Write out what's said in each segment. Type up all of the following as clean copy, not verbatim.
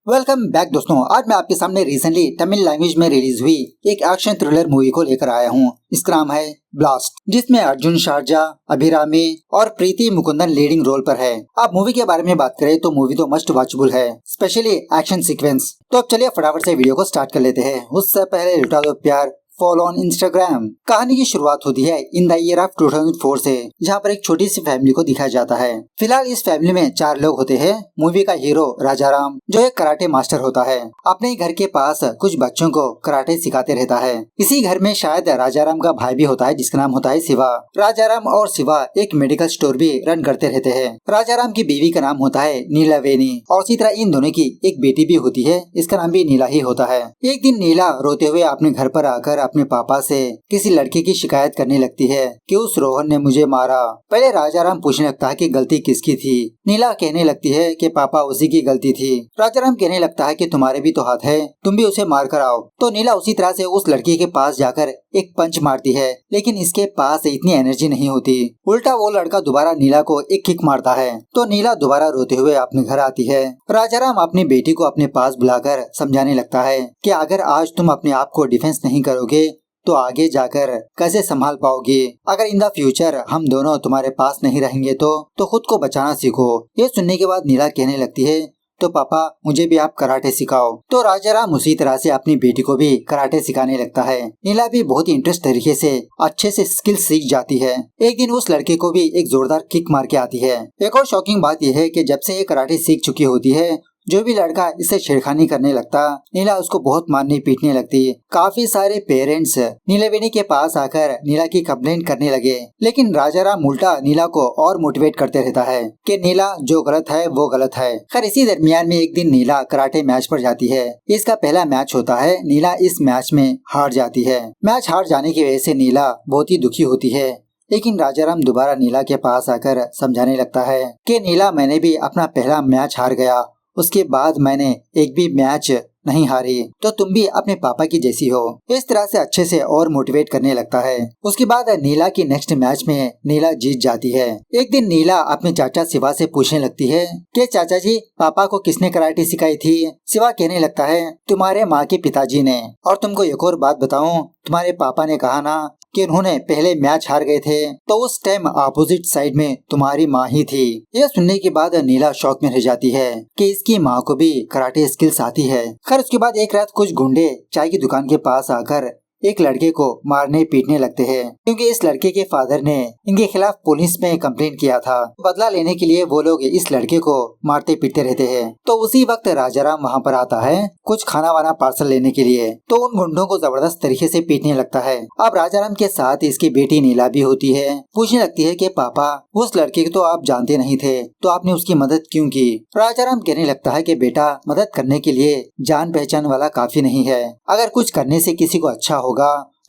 Welcome back दोस्तों। आज मैं आपके सामने रिसेंटली तमिल लैंग्वेज में रिलीज हुई एक एक्शन थ्रिलर मूवी को लेकर आया हूँ। इसका नाम है ब्लास्ट, जिसमें अर्जुन शारजा, अभिरामी और प्रीति मुकुंदन लीडिंग रोल पर है। अब मूवी के बारे में बात करें तो मूवी तो मस्ट वॉचेबल है, स्पेशली एक्शन सीक्वेंस। तो अब चलिए फटाफट से वीडियो को स्टार्ट कर लेते हैं। उससे पहले लुटा दो प्यार, फॉलो ऑन इंस्टाग्राम। कहानी की शुरुआत होती है इन द ईयर ऑफ 2004 से, जहाँ पर एक छोटी सी फैमिली को दिखाया जाता है। फिलहाल इस फैमिली में 4 लोग होते हैं। मूवी का हीरो राजाराम, जो एक कराटे मास्टर होता है, अपने घर के पास कुछ बच्चों को कराटे सिखाते रहता है। इसी घर में शायद राजाराम का भाई भी होता है, जिसका नाम होता है शिवा। राजाराम और शिवा एक मेडिकल स्टोर भी रन करते रहते हैं। राजाराम की बीवी का नाम होता है नीलावेनी, और इसी तरह इन दोनों की एक बेटी भी होती है, इसका नाम भी नीला ही होता है। एक दिन नीला रोते हुए अपने घर पर आकर अपने पापा से किसी लड़के की शिकायत करने लगती है कि उस रोहन ने मुझे मारा। पहले राजाराम पूछने लगता है कि गलती किसकी थी। नीला कहने लगती है कि पापा उसी की गलती थी। राजाराम कहने लगता है कि तुम्हारे भी तो हाथ है, तुम भी उसे मार कर आओ। तो नीला उसी तरह से उस लड़की के पास जाकर एक पंच मारती है, लेकिन इसके पास इतनी एनर्जी नहीं होती। उल्टा वो लड़का दोबारा नीला को एक किक मारता है, तो नीला दोबारा रोते हुए अपने घर आती है। राजाराम अपनी बेटी को अपने पास बुलाकर समझाने लगता है कि अगर आज तुम अपने आप को डिफेंस नहीं करोगे तो आगे जाकर कैसे संभाल पाओगे। अगर इन द फ्यूचर हम दोनों तुम्हारे पास नहीं रहेंगे तो खुद को बचाना सीखो। ये सुनने के बाद नीला कहने लगती है, तो पापा मुझे भी आप कराटे सिखाओ। तो राजाराम उसी तरह से अपनी बेटी को भी कराटे सिखाने लगता है। नीला भी बहुत ही इंटरेस्ट तरीके से अच्छे से स्किल सीख जाती है। एक दिन उस लड़के को भी एक जोरदार किक मार के आती है। एक और शॉकिंग बात यह है कि जब से ये कराटे सीख चुकी होती है, जो भी लड़का इससे छेड़खानी करने लगता, नीला उसको बहुत मारने पीटने लगती। काफी सारे पेरेंट्स नीलावेनी के पास आकर नीला की कंप्लेंट करने लगे, लेकिन राजाराम उल्टा नीला को और मोटिवेट करते रहता है कि नीला जो गलत है वो गलत है। खैर इसी दरमियान में एक दिन नीला कराटे मैच पर जाती है। इसका पहला मैच होता है। नीला इस मैच में हार जाती है। मैच हार जाने की वजह से नीला बहुत ही दुखी होती है, लेकिन राजाराम दोबारा नीला के पास आकर समझाने लगता है कि नीला, मैंने भी अपना पहला मैच हार गया, उसके बाद मैंने एक भी मैच नहीं हारी, तो तुम भी अपने पापा की जैसी हो। इस तरह से अच्छे से और मोटिवेट करने लगता है। उसके बाद नीला की नेक्स्ट मैच में नीला जीत जाती है। एक दिन नीला अपने चाचा शिवा से पूछने लगती है कि चाचा जी, पापा को किसने कराटे सिखाई थी। शिवा कहने लगता है, तुम्हारे माँ के पिताजी ने। और तुमको एक और बात बताऊं, तुम्हारे पापा ने कहा ना कि उन्होंने पहले मैच हार गए थे, तो उस टाइम अपोजिट साइड में तुम्हारी माँ ही थी। यह सुनने के बाद नीला शॉक में रह जाती है कि इसकी माँ को भी कराटे स्किल्स आती है। खैर उसके बाद एक रात कुछ गुंडे चाय की दुकान के पास आकर एक लड़के को मारने पीटने लगते हैं, क्योंकि इस लड़के के फादर ने इनके खिलाफ पुलिस में कंप्लेंट किया था। बदला लेने के लिए वो लोग इस लड़के को मारते पीटते रहते हैं। तो उसी वक्त राजाराम वहाँ पर आता है कुछ खाना वाना पार्सल लेने के लिए, तो उन गुंडों को जबरदस्त तरीके से पीटने लगता है। अब राजाराम के साथ इसकी बेटी नीला भी होती है। पूछने लगती है कि पापा, उस लड़के को तो आप जानते नहीं थे, तो आपने उसकी मदद क्यों की। राजाराम कहने लगता है कि बेटा, मदद करने के लिए जान पहचान वाला काफी नहीं है। अगर कुछ करने से किसी को अच्छा होगा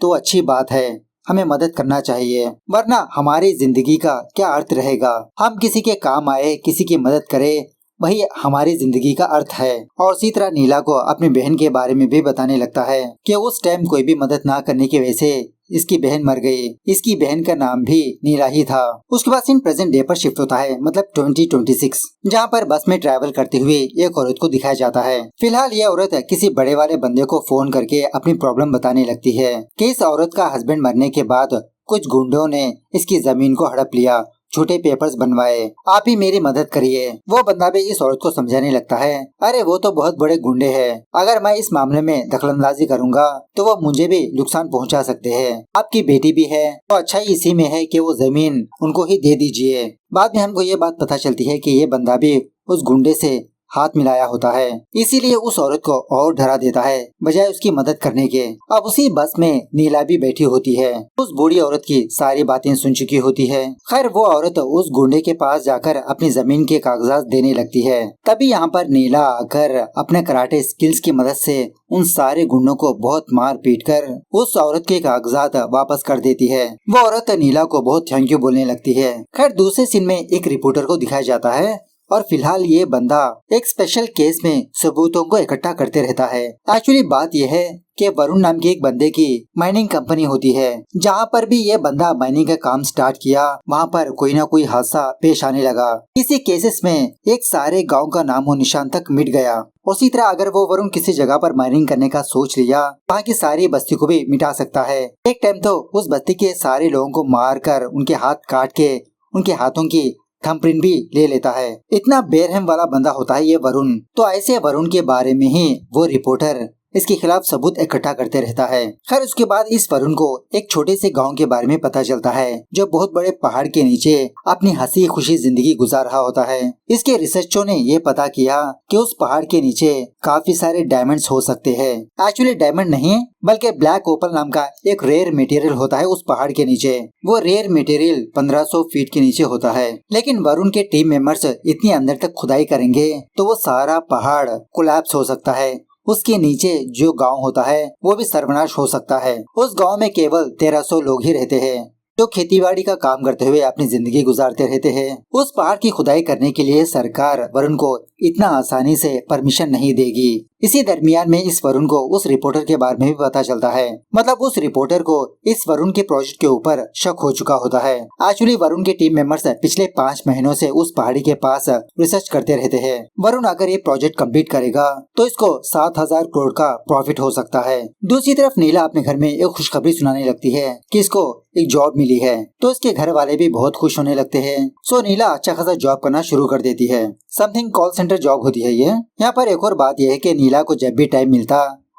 तो अच्छी बात है, हमें मदद करना चाहिए, वरना हमारी जिंदगी का क्या अर्थ रहेगा। हम किसी के काम आए, किसी की मदद करें, वही हमारी जिंदगी का अर्थ है। और इसी तरह नीला को अपनी बहन के बारे में भी बताने लगता है कि उस टाइम कोई भी मदद ना करने की वजह से इसकी बहन मर गई। इसकी बहन का नाम भी नीला ही था। उसके बाद सीन प्रेजेंट डे पर शिफ्ट होता है, मतलब 2026, जहाँ पर बस में ट्रैवल करते हुए एक औरत को दिखाया जाता है। फिलहाल यह औरत किसी बड़े वाले बंदे को फोन करके अपनी प्रॉब्लम बताने लगती है कि इस औरत का हस्बैंड मरने के बाद कुछ गुंडों ने इसकी जमीन को हड़प लिया, छोटे पेपर्स बनवाए, आप ही मेरी मदद करिए। वो बंदा भी इस औरत को समझाने लगता है, अरे वो तो बहुत बड़े गुंडे हैं, अगर मैं इस मामले में दखलंदाजी करूंगा तो वो मुझे भी नुकसान पहुंचा सकते हैं। आपकी बेटी भी है, तो अच्छा ही इसी में है कि वो जमीन उनको ही दे दीजिए। बाद में हमको ये बात पता चलती है कि ये बंदा भी उस गुंडे से हाथ मिलाया होता है, इसीलिए उस औरत को और डरा देता है बजाय उसकी मदद करने के। अब उसी बस में नीला भी बैठी होती है। उस बूढ़ी औरत की सारी बातें सुन चुकी होती है। खैर वो औरत उस गुंडे के पास जाकर अपनी जमीन के कागजात देने लगती है। तभी यहाँ पर नीला आकर अपने कराटे स्किल्स की मदद से उन सारे गुंडों को बहुत मार पीट कर उस औरत के कागजात वापस कर देती है। वो औरत नीला को बहुत थैंक यू बोलने लगती है। खैर दूसरे सीन में एक रिपोर्टर को दिखाया जाता है और फिलहाल ये बंदा एक स्पेशल केस में सबूतों को इकट्ठा करते रहता है। एक्चुअली बात यह है कि वरुण नाम के एक बंदे की माइनिंग कंपनी होती है। जहाँ पर भी ये बंदा माइनिंग का काम स्टार्ट किया, वहाँ पर कोई ना कोई हादसा पेश आने लगा। इसी केसेस में एक सारे गांव का नामो निशान तक मिट गया। उसी तरह अगर वो वरुण किसी जगह पर माइनिंग करने का सोच लिया, वहाँ की सारी बस्ती को भी मिटा सकता है। एक टाइम तो उस बस्ती के सारे लोगों को मार कर उनके हाथ काट के उनके हाथों की थंबप्रिंट भी ले लेता है। इतना बेरहम वाला बंदा होता है ये वरुण। तो ऐसे वरुण के बारे में ही वो रिपोर्टर इसके खिलाफ सबूत इकट्ठा करते रहता है। खैर उसके बाद इस वरुण को एक छोटे से गांव के बारे में पता चलता है, जो बहुत बड़े पहाड़ के नीचे अपनी हंसी खुशी जिंदगी गुजार रहा होता है। इसके रिसर्चरों ने ये पता किया कि उस पहाड़ के नीचे काफी सारे डायमंड्स हो सकते हैं। एक्चुअली डायमंड नहीं बल्कि ब्लैक ओपल नाम का एक रेयर मटेरियल होता है उस पहाड़ के नीचे। वो रेयर मटेरियल 1500 फीट के नीचे होता है। लेकिन वरुण के टीम मेंबर्स इतनी अंदर तक खुदाई करेंगे तो वो सारा पहाड़ कोलैप्स हो सकता है। उसके नीचे जो गांव होता है वो भी सर्वनाश हो सकता है। उस गांव में केवल 1300 लोग ही रहते हैं, जो खेतीबाड़ी का काम करते हुए अपनी जिंदगी गुजारते रहते हैं। उस पहाड़ की खुदाई करने के लिए सरकार वरुण को इतना आसानी से परमिशन नहीं देगी। इसी दरमियान में इस वरुण को उस रिपोर्टर के बारे में भी पता चलता है। मतलब उस रिपोर्टर को इस वरुण के प्रोजेक्ट के ऊपर शक हो चुका होता है। एक्चुअली वरुण के टीम मेंबर्स पिछले 5 महीनों से उस पहाड़ी के पास रिसर्च करते रहते हैं। वरुण अगर ये प्रोजेक्ट कंप्लीट करेगा तो इसको 7000 करोड़ का प्रॉफिट हो सकता है। दूसरी तरफ नीला अपने घर में एक खुशखबरी सुनाने लगती है कि इसको एक जॉब मिली है, तो इसके घर वाले भी बहुत खुश होने लगते हैं। सो नीला अच्छा खासा जॉब करना शुरू कर देती है। समथिंग कॉल सेंटर जॉब होती है ये। यहाँ पर एक और बात यह है कि नीला को जब भी टाइम मिलता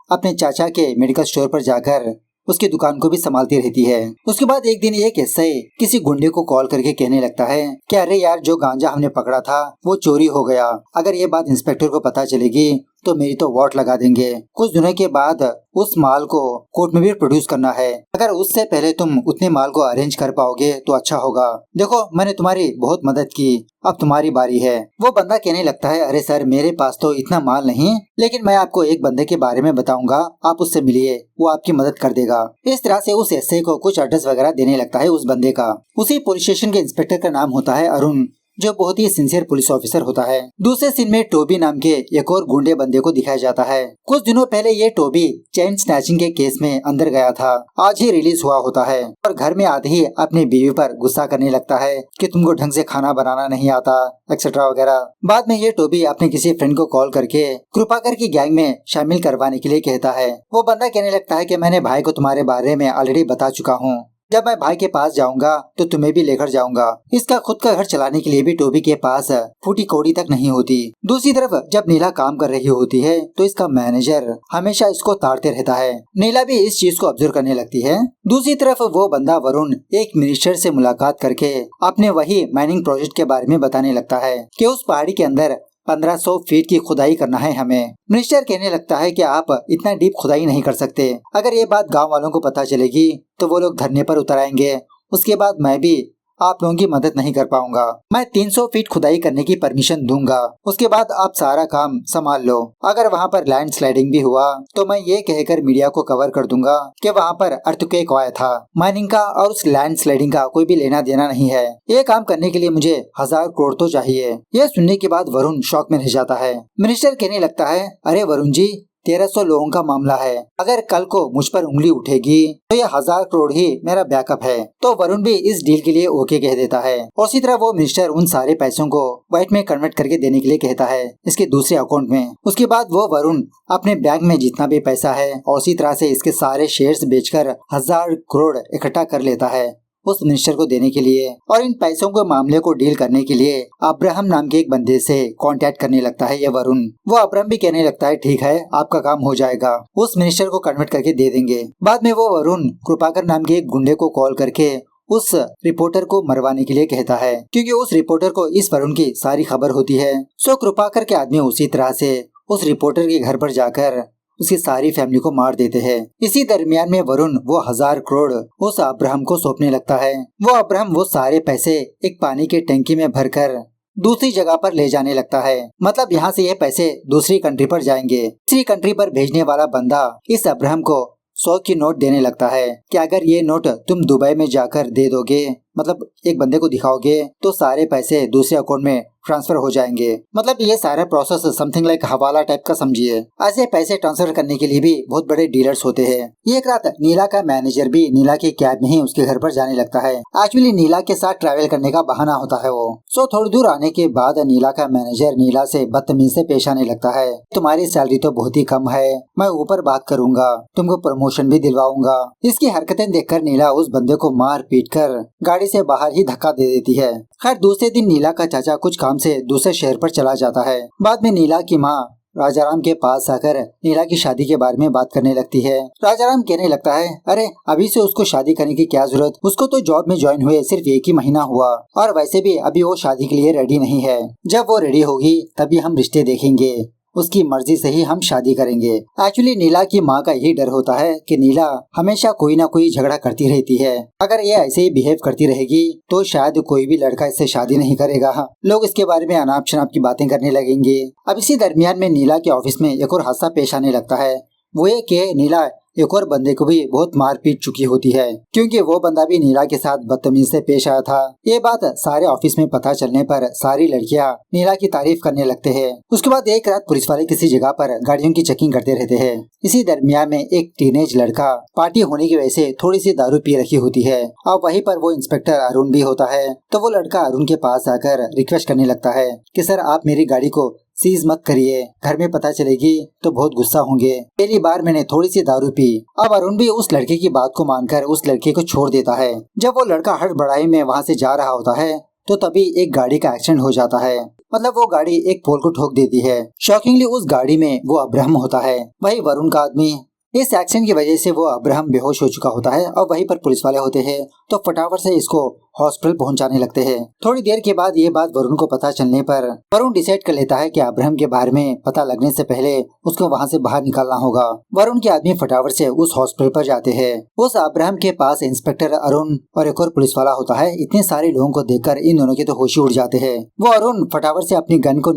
अपने चाचा के मेडिकल स्टोर पर जाकर उसकी दुकान को भी संभालती रहती है। उसके बाद एक दिन एक एसआई किसी गुंडे को कॉल करके कहने लगता है कि अरे यार जो गांजा हमने पकड़ा था वो चोरी हो गया। अगर ये बात इंस्पेक्टर को पता चलेगी तो मेरी तो वॉट लगा देंगे। कुछ दिनों के बाद उस माल को कोर्ट में भी प्रोड्यूस करना है। अगर उससे पहले तुम उतने माल को अरेंज कर पाओगे तो अच्छा होगा। देखो मैंने तुम्हारी बहुत मदद की, अब तुम्हारी बारी है। वो बंदा कहने लगता है अरे सर मेरे पास तो इतना माल नहीं, लेकिन मैं आपको एक बंदे के बारे में बताऊंगा, आप उससे मिलिए, वो आपकी मदद कर देगा। इस तरह से उस एसआई को कुछ एड्रेस वगैरह देने लगता है उस बंदे का। उसी पुलिस स्टेशन के इंस्पेक्टर का नाम होता है अरुण, जो बहुत ही सिंसियर पुलिस ऑफिसर होता है। दूसरे सीन में टोबी नाम के एक और गुंडे बंदे को दिखाया जाता है। कुछ दिनों पहले ये टोबी चेन स्नैचिंग के केस में अंदर गया था, आज ही रिलीज हुआ होता है और घर में आते ही अपनी बीवी पर गुस्सा करने लगता है कि तुमको ढंग से खाना बनाना नहीं आता एक्सेट्रा वगैरह। बाद में ये टोबी अपने किसी फ्रेंड को कॉल करके कृपाकर की गैंग में शामिल करवाने के लिए कहता है। वो बंदा कहने लगता है कि मैंने भाई को तुम्हारे बारे में ऑलरेडी बता चुका हूँ, जब मैं भाई के पास जाऊंगा तो तुम्हें भी लेकर जाऊंगा। इसका खुद का घर चलाने के लिए भी टोबी के पास फूटी कौड़ी तक नहीं होती। दूसरी तरफ जब नीला काम कर रही होती है तो इसका मैनेजर हमेशा इसको ताड़ते रहता है। नीला भी इस चीज को ऑब्जर्व करने लगती है। दूसरी तरफ वो बंदा वरुण एक मिनिस्टर से मुलाकात करके अपने वही माइनिंग प्रोजेक्ट के बारे में बताने लगता है कि उस पहाड़ी के अंदर 1500 फीट की खुदाई करना है हमें। मिनिस्टर कहने लगता है कि आप इतना डीप खुदाई नहीं कर सकते। अगर ये बात गांव वालों को पता चलेगी तो वो लोग धरने पर उतर आएंगे। उसके बाद मैं भी आप लोगों की मदद नहीं कर पाऊंगा। मैं 300 फीट खुदाई करने की परमिशन दूंगा, उसके बाद आप सारा काम संभाल लो। अगर वहाँ पर लैंड स्लाइडिंग भी हुआ तो मैं ये कहकर मीडिया को कवर कर दूंगा कि वहाँ पर अर्थक्वेक आया था। माइनिंग का और उस लैंड स्लाइडिंग का कोई भी लेना देना नहीं है। ये काम करने के लिए मुझे 1000 करोड़ तो चाहिए। यह सुनने के बाद वरुण शॉक में रह जाता है। मिनिस्टर कहने लगता है अरे वरुण जी 1300 लोगों का मामला है, अगर कल को मुझ पर उंगली उठेगी तो ये 1000 करोड़ ही मेरा बैकअप है। तो वरुण भी इस डील के लिए ओके कह देता है। और इसी तरह वो मिनिस्टर उन सारे पैसों को व्हाइट में कन्वर्ट करके देने के लिए कहता है इसके दूसरे अकाउंट में। उसके बाद वो वरुण अपने बैंक में जितना भी पैसा है और उसी तरह से इसके सारे शेयर्स बेचकर 1000 करोड़ इकट्ठा कर लेता है उस मिनिस्टर को देने के लिए। और इन पैसों के मामले को डील करने के लिए अब्राहम नाम के एक बंदे से कांटेक्ट करने लगता है ये वरुण। वो अब्राहम भी कहने लगता है ठीक है आपका काम हो जाएगा, उस मिनिस्टर को कन्वर्ट करके दे देंगे। बाद में वो वरुण कृपाकर नाम के एक गुंडे को कॉल करके उस रिपोर्टर को मरवाने के लिए कहता है, क्योंकि उस रिपोर्टर को इस वरुण की सारी खबर होती है। सो कृपाकर के आदमी उसी तरह से उस रिपोर्टर के घर पर जाकर उसकी सारी फैमिली को मार देते हैं। इसी दरमियान में वरुण वो 1000 करोड़ उस अब्राहम को सौंपने लगता है। वो अब्राहम वो सारे पैसे एक पानी के टंकी में भरकर दूसरी जगह पर ले जाने लगता है। मतलब यहाँ से ये पैसे दूसरी कंट्री पर जाएंगे। दूसरी कंट्री पर भेजने वाला बंदा इस अब्राहम को 100 की नोट देने लगता है कि अगर ये नोट तुम दुबई में जाकर दे दोगे, मतलब एक बंदे को दिखाओगे, तो सारे पैसे दूसरे अकाउंट में ट्रांसफर हो जाएंगे। मतलब ये सारा प्रोसेस समथिंग लाइक हवाला टाइप का समझिए। ऐसे पैसे ट्रांसफर करने के लिए भी बहुत बड़े डीलर्स होते हैं। एक रात नीला का मैनेजर भी नीला की कैब में ही उसके घर पर जाने लगता है। एक्चुअली नीला के साथ ट्रैवल करने का बहाना होता है वो। सो थोड़ी दूर आने के बाद नीला का मैनेजर नीला से बदतमीजी से पेश आने लगता है। तुम्हारी सैलरी तो बहुत ही कम है, मैं ऊपर बात करूंगा, तुमको प्रमोशन भी दिलवाऊंगा। इसकी हरकतें देखकर नीला उस बंदे को मार पीट कर गाड़ी से बाहर ही धक्का दे देती है। खैर दूसरे दिन नीला का चाचा कुछ काम से दूसरे शहर पर चला जाता है। बाद में नीला की माँ राजाराम के पास आकर नीला की शादी के बारे में बात करने लगती है। राजाराम कहने लगता है, अरे अभी से उसको शादी करने की क्या जरूरत, उसको तो जॉब में ज्वाइन हुए सिर्फ 1 ही महीना हुआ और वैसे भी अभी वो शादी के लिए रेडी नहीं है। जब वो रेडी होगी तभी हम रिश्ते देखेंगे, उसकी मर्जी से ही हम शादी करेंगे। एक्चुअली नीला की माँ का यही डर होता है कि नीला हमेशा कोई ना कोई झगड़ा करती रहती है। अगर ये ऐसे ही बिहेव करती रहेगी तो शायद कोई भी लड़का इससे शादी नहीं करेगा। लोग इसके बारे में अनाप शनाप की बातें करने लगेंगे। अब इसी दरमियान में नीला के ऑफिस में एक और हादसा पेश आने लगता है। वो ये कि नीला एक और बंदे को भी बहुत मार पीट चुकी होती है, क्योंकि वो बंदा भी नीला के साथ बदतमीजी से पेश आया था। ये बात सारे ऑफिस में पता चलने पर सारी लड़कियां नीला की तारीफ करने लगते हैं। उसके बाद एक रात पुलिस वाले किसी जगह पर गाड़ियों की चेकिंग करते रहते हैं। इसी दरमियान में एक टीनेज लड़का पार्टी होने की वजह से थोड़ी सी दारू पी रखी होती है और वहीं पर वो इंस्पेक्टर अरुण भी होता है। तो वो लड़का अरुण के पास आकर रिक्वेस्ट करने लगता है कि सर आप मेरी गाड़ी को सीज मत करिए, घर में पता चलेगी तो बहुत गुस्सा होंगे, पहली बार मैंने थोड़ी सी दारू पी। अब अरुण भी उस लड़के की बात को मानकर उस लड़के को छोड़ देता है। जब वो लड़का हड़बड़ाई में वहाँ से जा रहा होता है तो तभी एक गाड़ी का एक्सीडेंट हो जाता है। मतलब वो गाड़ी एक पोल को ठोक देती है। शॉकिंगली उस गाड़ी में वो अब्राहम होता है, वही वरुण का आदमी। इस एक्सीडेंट की वजह से वो अब्राहम बेहोश हो चुका होता है और वहीं पर पुलिस वाले होते हैं तो फटाफट से इसको हॉस्पिटल पहुंचाने लगते हैं। थोड़ी देर के बाद ये बात वरुण को पता चलने पर वरुण डिसाइड कर लेता है कि अब्राहम के बारे में पता लगने से पहले उसको वहां से बाहर निकालना होगा। वरुण के आदमी फटाफट से उस हॉस्पिटल पर जाते हैं। उस अब्राहम के पास इंस्पेक्टर अरुण और एक और पुलिस वाला होता है। इतने सारे लोगों को देखकर इन दोनों के तो होश ही उड़ जाते हैं। वो अरुण फटाफट से अपनी गन को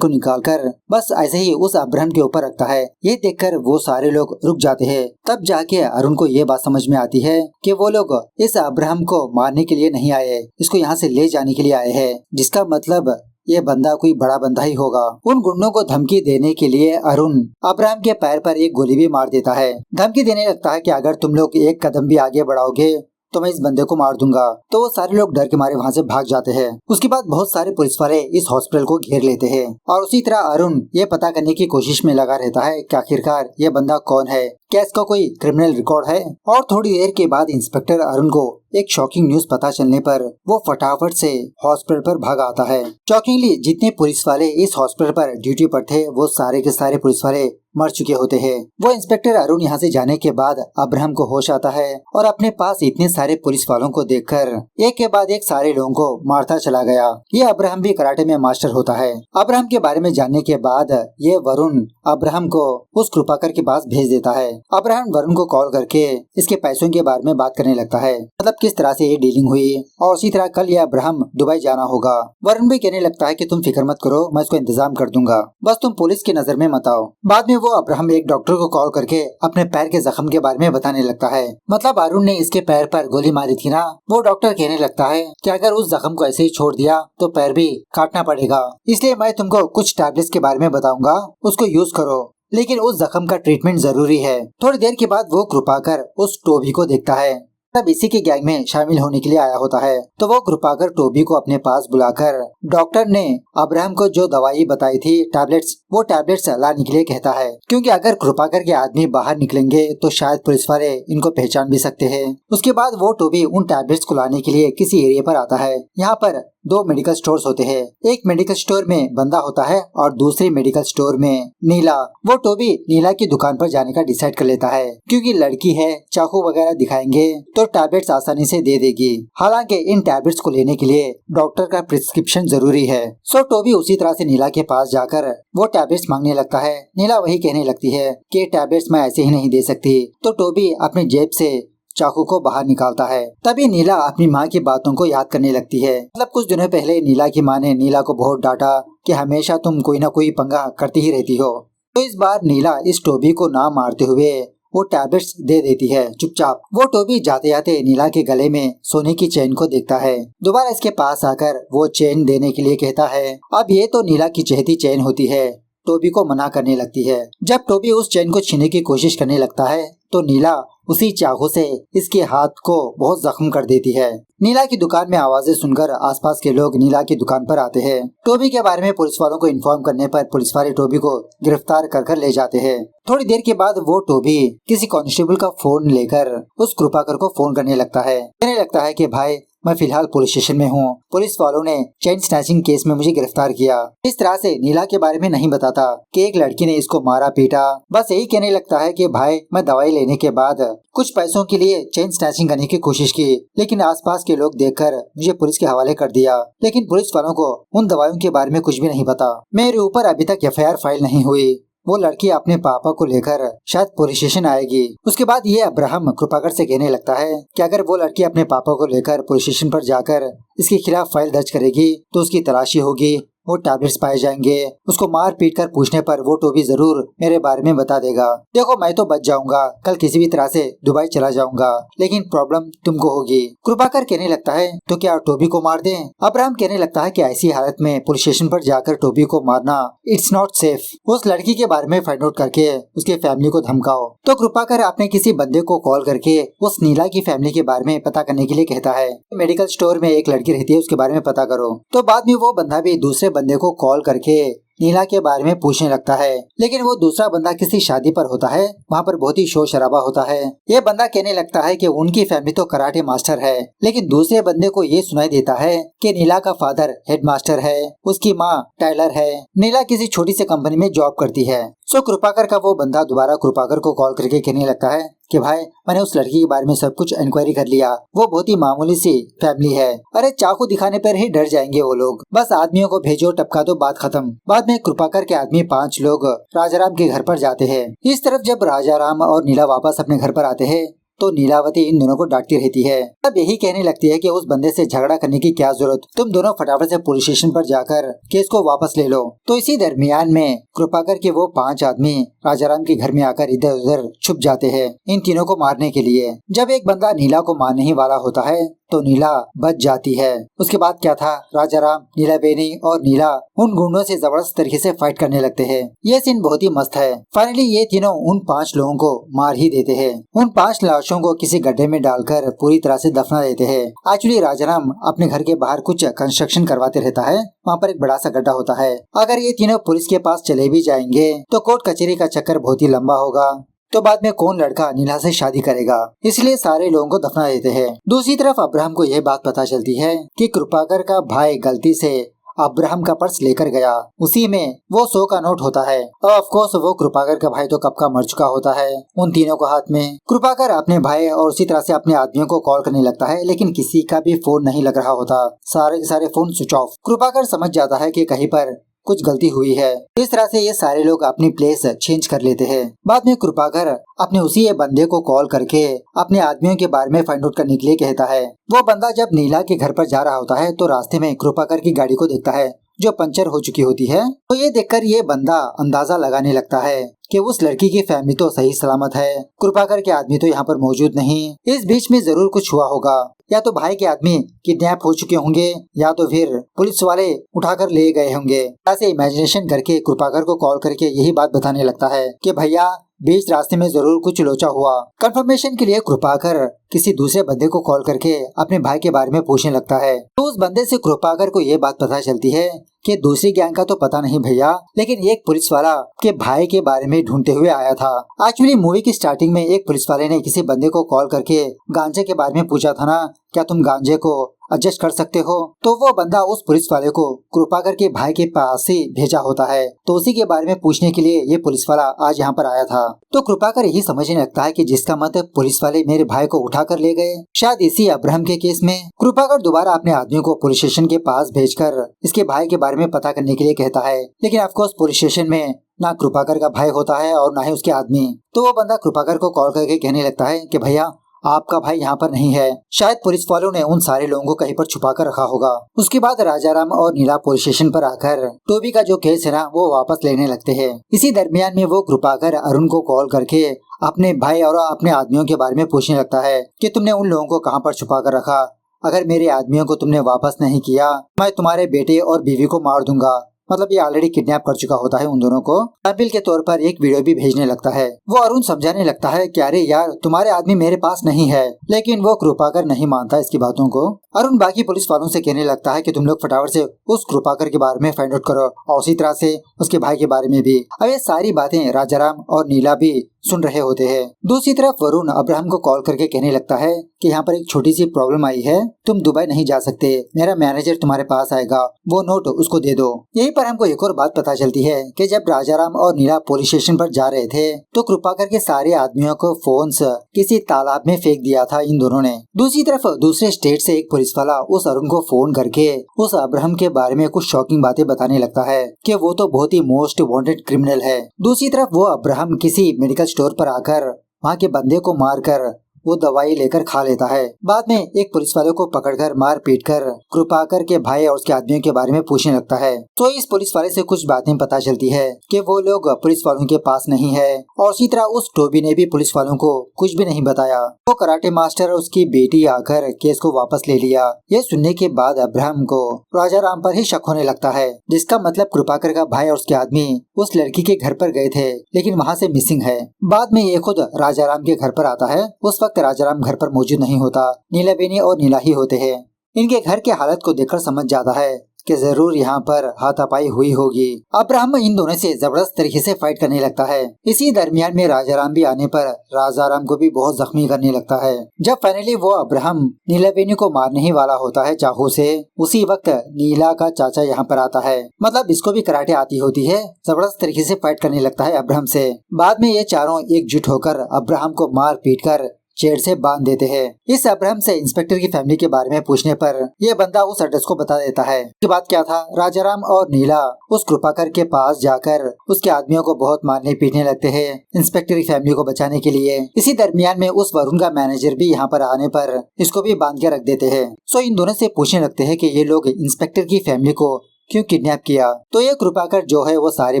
निकालकर बस ऐसे ही उस अब्राहम के ऊपर रखता है। ये देखकर वो सारे लोग रुक जाते हैं। तब जाके अरुण को ये बात समझ में आती है कि वो लोग इस अब्राहम को मारने के लिए नहीं आए, इसको यहाँ से ले जाने के लिए आए हैं, जिसका मतलब ये बंदा कोई बड़ा बंदा ही होगा। उन गुंडों को धमकी देने के लिए अरुण अब्राहम के पैर पर एक गोली भी मार देता है। धमकी देने लगता है कि अगर तुम लोग एक कदम भी आगे बढ़ाओगे तो मैं इस बंदे को मार दूंगा। तो वो सारे लोग डर के मारे वहाँ से भाग जाते हैं। उसके बाद बहुत सारे पुलिस वाले इस हॉस्पिटल को घेर लेते हैं और उसी तरह अरुण ये पता करने की कोशिश में लगा रहता है कि आखिरकार ये बंदा कौन है, क्या इसका कोई क्रिमिनल रिकॉर्ड है। और थोड़ी देर के बाद इंस्पेक्टर अरुण को एक शॉकिंग न्यूज पता चलने पर वो फटाफट से हॉस्पिटल पर भाग आता है। शॉकिंगली जितने पुलिस वाले इस हॉस्पिटल पर ड्यूटी पर थे वो सारे के सारे पुलिस वाले मर चुके होते हैं। वो इंस्पेक्टर अरुण यहाँ से जाने के बाद अब्राहम को होश आता है और अपने पास इतने सारे पुलिस वालों को देखकर एक के बाद एक सारे लोगों को मारता चला गया। ये अब्राहम भी कराटे में मास्टर होता है। अब्राहम के बारे में जानने के बाद ये वरुण अब्राहम को उस कृपाकर के पास भेज देता है। अब्राहम वरुण को कॉल करके इसके पैसों के बारे में बात करने लगता है, मतलब किस तरह से ये डीलिंग हुई और उसी तरह कल ये अब्राहम दुबई जाना होगा। वरुण भी कहने लगता है कि तुम फिक्र मत करो, मैं इसको इंतजाम कर दूंगा, बस तुम पुलिस की नजर में मत आओ। बाद में वो अब्राहम एक डॉक्टर को कॉल करके अपने पैर के जख्म के बारे में बताने लगता है। मतलब अरुण ने इसके पैर पर गोली मारी थी ना, वो डॉक्टर कहने लगता है कि अगर उस जख्म को ऐसे ही छोड़ दिया तो पैर भी काटना पड़ेगा, इसलिए मैं तुमको कुछ टैबलेट्स के बारे में बताऊंगा, उसको यूज करो, लेकिन उस जख्म का ट्रीटमेंट जरूरी है। थोड़ी देर के बाद वो कृपाकर उस टोबी को देखता है, तब इसी के गैंग में शामिल होने के लिए आया होता है। तो वो कृपाकर टोबी को अपने पास बुलाकर डॉक्टर ने अब्राहम को जो दवाई बताई थी टैबलेट्स, वो टैबलेट्स लाने के लिए कहता है, क्योंकि अगर कृपाकर के आदमी बाहर निकलेंगे तो शायद पुलिस वाले इनको पहचान भी सकते हैं। उसके बाद वो टोबी उन टैबलेट्स को लाने के लिए किसी एरिया पर आता है। यहाँ पर 2 मेडिकल स्टोर्स होते हैं, एक मेडिकल स्टोर में बंदा होता है और दूसरे मेडिकल स्टोर में नीला। वो टोबी नीला की दुकान पर जाने का डिसाइड कर लेता है, क्योंकि लड़की है, चाकू वगैरह दिखाएंगे तो टैबलेट्स आसानी से दे देगी। हालांकि इन टैबलेट्स को लेने के लिए डॉक्टर का प्रिस्क्रिप्शन जरूरी है। सो टोबी उसी तरह से नीला के पास जाकर वो टैबलेट्स मांगने लगता है। नीला वही कहने लगती है कि टैबलेट्स मैं ऐसे ही नहीं दे सकती। तो टोबी अपनी जेब से चाकू को बाहर निकालता है। तभी नीला अपनी माँ की बातों को याद करने लगती है। मतलब कुछ दिनों पहले नीला की माँ ने नीला को बहुत डांटा कि हमेशा तुम कोई ना कोई पंगा करती ही रहती हो। तो इस बार नीला इस टोबी को ना मारते हुए वो टैबलेट्स दे देती है चुपचाप। वो टोबी जाते जाते नीला के गले में सोने की चेन को देखता है। दोबारा इसके पास आकर वो चेन देने के लिए कहता है। अब ये तो नीला की चहेती चेन होती है। टोबी को मना करने लगती है। जब टोबी उस चेन को छीनने की कोशिश करने लगता है तो नीला उसी चाकू से इसके हाथ को बहुत जख्म कर देती है। नीला की दुकान में आवाजें सुनकर आसपास के लोग नीला की दुकान पर आते हैं। टोबी के बारे में पुलिस वालों को इन्फॉर्म करने पर पुलिस वाले टोबी को गिरफ्तार कर ले जाते हैं। थोड़ी देर के बाद वो टोबी किसी कांस्टेबल का फोन लेकर उस कृपाकर को फोन करने लगता है। कहने लगता है कि भाई मैं फिलहाल पुलिस स्टेशन में हूँ। पुलिस वालों ने चेन स्नैचिंग केस में मुझे गिरफ्तार किया। इस तरह से नीला के बारे में नहीं बताता कि एक लड़की ने इसको मारा पीटा। बस यही कहने लगता है कि भाई मैं दवाई लेने के बाद कुछ पैसों के लिए चेन स्नैचिंग करने की कोशिश की, लेकिन आसपास के लोग देखकर मुझे पुलिस के हवाले कर दिया। लेकिन पुलिस वालों को उन दवाइयों के बारे में कुछ भी नहीं पता। मेरे ऊपर अभी तक एफआईआर फाइल नहीं हुई। वो लड़की अपने पापा को लेकर शायद पुलिस स्टेशन आएगी। उसके बाद ये अब्राहम कृपाकर से कहने लगता है कि अगर वो लड़की अपने पापा को लेकर पुलिस स्टेशन पर जाकर इसके खिलाफ फाइल दर्ज करेगी तो उसकी तलाशी होगी, वो टैबलेट्स पाए जाएंगे। उसको मार पीट कर पूछने पर वो टोबी जरूर मेरे बारे में बता देगा। देखो मैं तो बच जाऊंगा, कल किसी भी तरह से दुबई चला जाऊंगा, लेकिन प्रॉब्लम तुमको होगी। कृपाकर कहने लगता है तो क्या टोबी को मार दें? अब्राहम कहने लगता है कि ऐसी हालत में पुलिस स्टेशन पर जाकर टोबी को मारना इट्स नॉट सेफ। उस लड़की के बारे में फाइंड आउट करके उसके फैमिली को धमकाओ। तो कृपाकर अपने किसी बंदे को कॉल करके उस नीला की फैमिली के बारे में पता करने के लिए कहता है। मेडिकल स्टोर में एक लड़की रहती है, उसके बारे में पता करो। तो बाद में वो बंदा भी दूसरे बंदे को कॉल करके नीला के बारे में पूछने लगता है, लेकिन वो दूसरा बंदा किसी शादी पर होता है। वहाँ पर बहुत ही शोर शराबा होता है। ये बंदा कहने लगता है कि उनकी फैमिली तो कराटे मास्टर है, लेकिन दूसरे बंदे को ये सुनाई देता है कि नीला का फादर हेड मास्टर है, उसकी माँ टेलर है, नीला किसी छोटी सी कंपनी में जॉब करती है। सो कृपाकर का वो बंदा दोबारा कृपाकर को कॉल करके कहने लगता है कि भाई मैंने उस लड़की के बारे में सब कुछ इंक्वायरी कर लिया। वो बहुत ही मामूली सी फैमिली है। अरे चाकू दिखाने पर ही डर जाएंगे वो लोग। बस आदमियों को भेजो, टपका दो, बात खत्म। बाद में कृपाकर के आदमी 5 लोग राजाराम के घर पर जाते हैं। इस तरफ जब राजाराम और नीला वापस अपने घर पर आते हैं तो नीलावती इन दोनों को डांटती रहती है। अब यही कहने लगती है कि उस बंदे से झगड़ा करने की क्या जरूरत, तुम दोनों फटाफट से पुलिस स्टेशन पर जाकर केस को वापस ले लो। तो इसी दरमियान में कृपाकर के वो 5 आदमी राजाराम के घर में आकर इधर उधर छुप जाते हैं इन तीनों को मारने के लिए। जब एक बंदा नीला को मारने ही वाला होता है तो नीला बच जाती है। उसके बाद क्या था, राजाराम, नीला बेनी और नीला उन गुंडों से जबरदस्त तरीके से फाइट करने लगते हैं। ये सीन बहुत ही मस्त है। फाइनली ये तीनों उन 5 लोगों को मार ही देते हैं। उन 5 लाशों को किसी गड्ढे में डालकर पूरी तरह से दफना देते हैं। एक्चुअली राजाराम अपने घर के बाहर कुछ कंस्ट्रक्शन करवाते रहता है, वहाँ पर एक बड़ा सा गड्ढा होता है। अगर ये तीनों पुलिस के पास चले भी जाएंगे तो कोर्ट कचहरी का चक्कर बहुत ही लंबा होगा। तो बाद में कौन लड़का नीला से शादी करेगा, इसलिए सारे लोगों को दफना देते हैं। दूसरी तरफ अब्राहम को यह बात पता चलती है कि कृपाकर का भाई गलती से अब्राहम का पर्स लेकर गया। उसी में वो 100 का नोट होता है और ऑफ कोर्स वो कृपाकर का भाई तो कब का मर चुका होता है। उन तीनों को हाथ में कृपाकर अपने भाई और उसी तरह से अपने आदमियों को कॉल करने लगता है, लेकिन किसी का भी फोन नहीं लग रहा होता। सारे के सारे फोन स्विच ऑफ। कृपाकर समझ जाता है कि कहीं पर कुछ गलती हुई है। इस तरह से ये सारे लोग अपनी प्लेस चेंज कर लेते हैं। बाद में कृपाकर अपने उसी बंदे को कॉल करके अपने आदमियों के बारे में फाइंड आउट करने के लिए कहता है। वो बंदा जब नीला के घर पर जा रहा होता है तो रास्ते में कृपाकर की गाड़ी को देखता है जो पंचर हो चुकी होती है। तो ये देखकर ये बंदा अंदाजा लगाने लगता है कि उस लड़की की फैमिली तो सही सलामत है, कृपाकर के आदमी तो यहाँ पर मौजूद नहीं। इस बीच में जरूर कुछ हुआ होगा, या तो भाई के आदमी किडनैप हो चुके होंगे या तो फिर पुलिस वाले उठाकर ले गए होंगे। ऐसे इमेजिनेशन करके कृपाकर को कॉल करके यही बात बताने लगता है कि भैया बीच रास्ते में जरूर कुछ लोचा हुआ। कंफर्मेशन के लिए कृपाकर किसी दूसरे बंदे को कॉल करके अपने भाई के बारे में पूछने लगता है। तो उस बंदे से कृपाकर को ये बात पता चलती है कि दूसरी गैंग का तो पता नहीं भैया, लेकिन एक पुलिस वाला के भाई के बारे में ढूंढते हुए आया था। एक्चुअली मूवी की स्टार्टिंग में एक पुलिस वाले ने किसी बंदे को कॉल करके गांजे के बारे में पूछा था ना, क्या तुम गांजे को एडजस्ट कर सकते हो? तो वो बंदा उस पुलिस वाले को कृपाकर के भाई के पास से भेजा होता है। तो उसी के बारे में पूछने के लिए ये पुलिस वाला आज यहाँ पर आया था। तो कृपाकर यही समझने लगता है कि जिसका मतलब पुलिस वाले मेरे भाई को उठा कर ले गए, शायद इसी अब्राहम के केस में। कृपाकर दोबारा अपने आदमियों को पुलिस स्टेशन के पास भेजकर इसके भाई के बारे में पता करने के लिए कहता है, लेकिन ऑफकोर्स पुलिस स्टेशन में ना कृपाकर का भाई होता है और ना ही उसके आदमी। तो वो बंदा कृपाकर को कॉल करके कहने लगता है कि भैया आपका भाई यहाँ पर नहीं है, शायद पुलिस वालों ने उन सारे लोगों को कहीं पर छुपा कर रखा होगा। उसके बाद राजाराम और नीला पुलिस स्टेशन पर आकर टोबी का जो केस है ना वो वापस लेने लगते हैं। इसी दरमियान में वो कृपाकर अरुण को कॉल करके अपने भाई और अपने आदमियों के बारे में पूछने लगता है कि तुमने उन लोगों को कहाँ पर छुपा कर रखा। अगर मेरे आदमियों को तुमने वापस नहीं किया, मैं तुम्हारे बेटे और बीवी को मार दूंगा। मतलब ये ऑलरेडी किडनैप कर चुका होता है उन दोनों को। ब्लैकमेल के तौर पर एक वीडियो भी भेजने लगता है। वो अरुण समझाने लगता है कि अरे यार, तुम्हारे आदमी मेरे पास नहीं है, लेकिन वो कृपाकर नहीं मानता इसकी बातों को। अरुण बाकी पुलिस वालों से कहने लगता है कि तुम लोग फटाफट से उस कृपाकर के बारे में फाइंड आउट करो और उसी तरह से उसके भाई के बारे में भी। अब ये सारी बातें राजाराम और नीला भी सुन रहे होते हैं। दूसरी तरफ वरुण अब्राहम को कॉल करके कहने लगता है कि यहाँ पर एक छोटी सी प्रॉब्लम आई है, तुम दुबई नहीं जा सकते, मेरा मैनेजर तुम्हारे पास आएगा, वो नोट उसको दे दो। यहीं पर हमको एक और बात पता चलती है कि जब राजाराम और नीला पुलिस स्टेशन पर जा रहे थे तो कृपाकर के सारे आदमियों को फोन्स किसी तालाब में फेंक दिया था इन दोनों ने। दूसरी तरफ दूसरे स्टेट से एक पुलिस वाला उस अरुण को फोन करके उस अब्राहम के बारे में कुछ शॉकिंग बातें बताने लगता है कि वो तो बहुत ही मोस्ट वांटेड क्रिमिनल है। दूसरी तरफ वो अब्राहम किसी मेडिकल स्टोर पर आकर वहाँ के बंदे को मारकर वो दवाई लेकर खा लेता है। बाद में एक पुलिस वाले को पकड़कर मार पीट कर कृपाकर के भाई और उसके आदमियों के बारे में पूछने लगता है। तो इस पुलिस वाले से कुछ बातें पता चलती है कि वो लोग पुलिस वालों के पास नहीं है और उसी तरह उस टोबी ने भी पुलिस वालों को कुछ भी नहीं बताया। वो कराटे मास्टर और उसकी बेटी आकर केस को वापस ले लिया। ये सुनने के बाद अब्राहम को राजाराम पर ही शक होने लगता है, जिसका मतलब कृपाकर का भाई और उसके आदमी उस लड़की के घर पर गए थे लेकिन वहाँ से मिसिंग है। बाद में ये खुद राजाराम के घर पर आता है। उस वक्त राजाराम घर पर मौजूद नहीं होता, नीला बेनी और नीला ही होते हैं। इनके घर के हालत को देखकर समझ जाता है कि जरूर यहाँ पर हाथापाई हुई होगी। अब्राहम इन दोनों से जबरदस्त तरीके से फाइट करने लगता है। इसी दरमियान में राजाराम भी आने पर राजाराम को भी बहुत जख्मी करने लगता है। जब फाइनली वो अब्राहम नीला बेनी को मारने ही वाला होता है चाकू से, उसी वक्त नीला का चाचा यहाँ पर आता है। मतलब इसको भी कराटे आती होती है। जबरदस्त तरीके से फाइट करने लगता है अब्राहम से। बाद में ये चारों एकजुट होकर अब्राहम को मार पीट कर चेयर से बांध देते हैं। इस अब्राहम से इंस्पेक्टर की फैमिली के बारे में पूछने पर यह बंदा उस एड्रेस को बता देता है। उसके बाद क्या था, राजाराम और नीला उस कृपाकर के पास जाकर उसके आदमियों को बहुत मारने पीटने लगते हैं इंस्पेक्टर की फैमिली को बचाने के लिए। इसी दरमियान में उस वरुण का मैनेजर भी यहाँ पर आने पर इसको भी बांध के रख देते हैं। सो इन दोनों से पूछने लगते हैं कि ये लोग इंस्पेक्टर की फैमिली को क्यों किडनैप किया। तो ये कृपाकर जो है वो सारी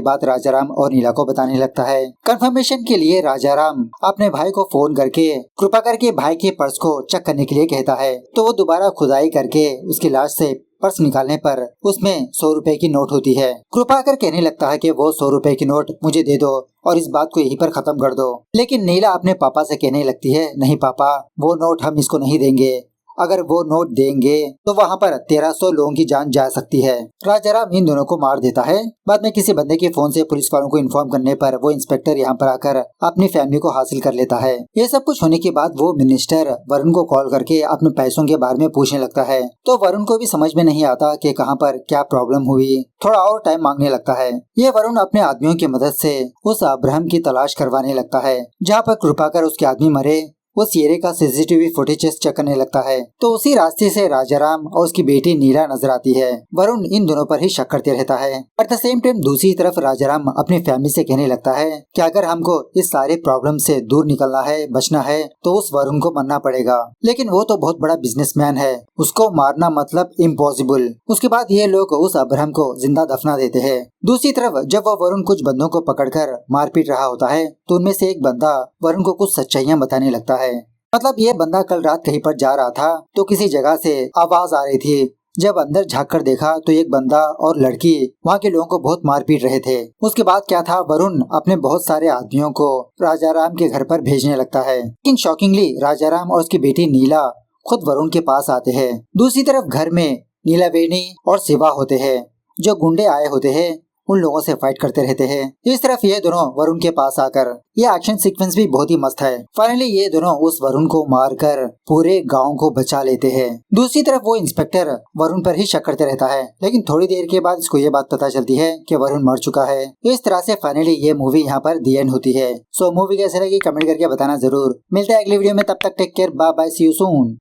बात राजाराम और नीला को बताने लगता है। कंफर्मेशन के लिए राजाराम अपने भाई को फोन करके कृपाकर के भाई के पर्स को चेक करने के लिए कहता है। तो वो दोबारा खुदाई करके उसकी लाश से पर्स निकालने पर उसमें 100 रुपए की नोट होती है। कृपाकर कहने लगता है कि वो 100 रुपए की नोट मुझे दे दो और इस बात को यहीं पर खत्म कर दो। लेकिन नीला अपने पापा से कहने लगती है, नहीं पापा, वो नोट हम इसको नहीं देंगे। अगर वो नोट देंगे तो वहाँ पर 1300 लोगों की जान जा सकती है। राजाराम इन दोनों को मार देता है। बाद में किसी बंदे के फोन से पुलिस वालों को इन्फॉर्म करने पर वो इंस्पेक्टर यहाँ पर आकर अपनी फैमिली को हासिल कर लेता है। ये सब कुछ होने के बाद वो मिनिस्टर वरुण को कॉल करके अपने पैसों के बारे में पूछने लगता है। तो वरुण को भी समझ में नहीं आता कि कहाँ पर क्या प्रॉब्लम हुई, थोड़ा और टाइम मांगने लगता है। ये वरुण अपने आदमियों की मदद से उस अब्राहम की तलाश करवाने लगता है। जहाँ पर कृपाकर उसके आदमी मरे वो सियरे का सीसीटीवी फुटेज चेक करने लगता है। तो उसी रास्ते से राजाराम और उसकी बेटी नीला नजर आती है। वरुण इन दोनों पर ही शक करते रहता है। एट द सेम टाइम दूसरी तरफ राजाराम अपनी फैमिली से कहने लगता है कि अगर हमको इस सारे प्रॉब्लम से दूर निकलना है, बचना है, तो उस वरुण को मरना पड़ेगा। लेकिन वो तो बहुत बड़ा बिजनेसमैन है, उसको मारना मतलब इम्पॉसिबल। उसके बाद ये लोग उस अब्राहम को जिंदा दफना देते हैं। दूसरी तरफ जब वो वरुण कुछ बंदों को पकड़कर मारपीट रहा होता है तो उनमें से एक बंदा वरुण को कुछ सच्चाइयां बताने लगता है। मतलब ये बंदा कल रात कहीं पर जा रहा था तो किसी जगह से आवाज आ रही थी। जब अंदर झांक कर देखा तो एक बंदा और लड़की वहाँ के लोगों को बहुत मार पीट रहे थे। उसके बाद क्या था, वरुण अपने बहुत सारे आदमियों को राजाराम के घर पर भेजने लगता है। लेकिन शॉकिंगली राजाराम और उसकी बेटी नीला खुद वरुण के पास आते हैं। दूसरी तरफ घर में नीला बेनी और शिवा होते हैं जो गुंडे आए होते हैं उन लोगों से फाइट करते रहते हैं। इस तरफ ये दोनों वरुण के पास आकर ये एक्शन सीक्वेंस भी बहुत ही मस्त है। फाइनली ये दोनों उस वरुण को मारकर पूरे गांव को बचा लेते हैं। दूसरी तरफ वो इंस्पेक्टर वरुण पर ही शक करते रहता है, लेकिन थोड़ी देर के बाद इसको ये बात पता चलती है कि वरुण मर चुका है। इस तरह से फाइनली ये मूवी यहाँ पर दी एंड होती है। सो मूवी कैसे लगी कमेंट करके बताना जरूर। मिलते हैं अगली वीडियो में, तब तक take care, bye bye, see you soon.